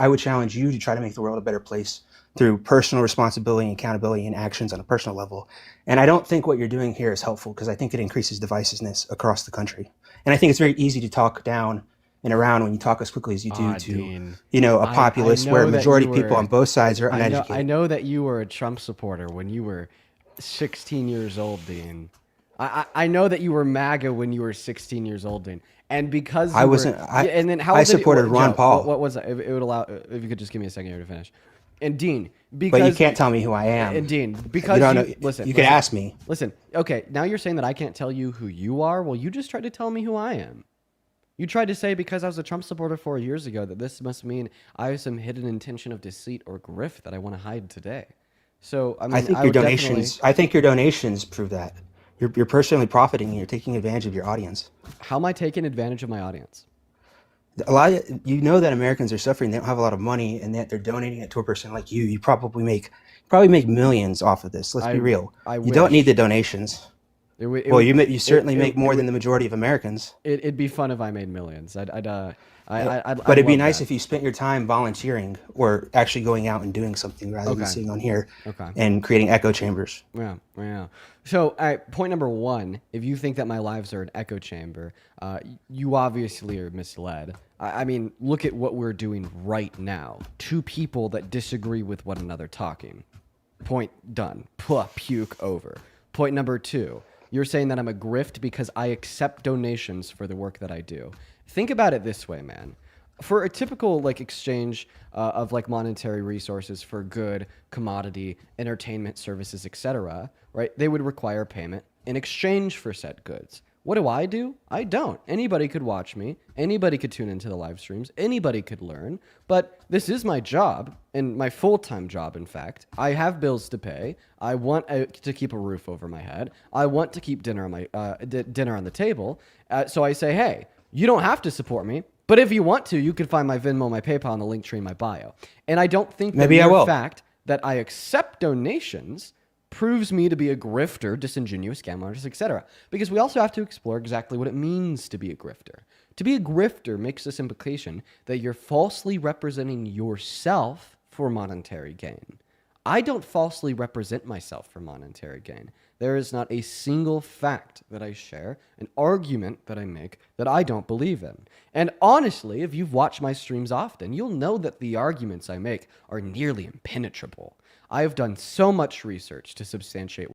I would challenge you to try to make the world a better place through personal responsibility and accountability and actions on a personal level. And I don't think what you're doing here is helpful because I think it increases divisiveness across the country. And I think it's very easy to talk down and around when you talk as quickly as you do Ah, to, Dean. a I populace where a know that majority you of people were on both sides are I uneducated. know that you were a Trump supporter when you were 16 years old, Dean. I know that you were MAGA when you were 16 years old, Dean. And because I you were, wasn't. yeah, and then how I old did you, supported Ron Joe? What, Paul, what was that? If it would allow, if you could just give me a second here to finish. And Dean, but you because, can't tell me who I am. and Dean, You because don't know. you listen, You could listen, ask me. listen. Okay, now you're saying that I can't tell you who you are. Well, you just tried to tell me who I am. You tried to say because I was a Trump supporter 4 years ago that this must mean I have some hidden intention of deceit or grift that I want to hide today. So, I mean, I would definitely. I think your donations prove that. You're personally profiting and you're taking advantage of your audience. How am I taking advantage of my audience? You know that Americans are suffering. They don't have a lot of money, and that they're donating it to a person like you. You probably make millions off of this. Let's be I real. I You don't need wish the donations. it would it Well, would you it, certainly it, make it more than would the majority of Americans. it'd be fun if I made millions. But I'd it'd be love nice that. if you spent your time volunteering or actually going out and doing something rather than Okay. sitting on here Okay. and creating echo chambers. Yeah, yeah. So, all right, point number one: if you think that my lives are an echo chamber, you obviously are misled. I mean, look at what we're doing right now. Two people that disagree with one another talking. Point done. Puke over. Point number two: you're saying that I'm a grift because I accept donations for the work that I do. Think about it this way, man. For a typical like exchange of like monetary resources for good, commodity, entertainment services, etc., right? They would require payment in exchange for said goods. What do? I don't. Anybody could watch me. Anybody could tune into the live streams. Anybody could learn. But this is my job, and my full-time job, in fact. I have bills to pay. I want to keep a roof over my head. I want to keep dinner on my dinner on the table. So I say, hey, you don't have to support me, but if you want to, you can find my Venmo, my PayPal, and the link tree in my bio. And I don't think the Maybe I mere will. fact that I accept donations proves me to be a grifter, disingenuous, scam artist, etc. Because we also have to explore exactly what it means to be a grifter. To be a grifter makes this implication that you're falsely representing yourself for monetary gain. I don't falsely represent myself for monetary gain. There is not a single fact that I share, an argument that I make that I don't believe in. And honestly, if you've watched my streams often, you'll know that the arguments I make are nearly impenetrable. I have done so much research to substantiate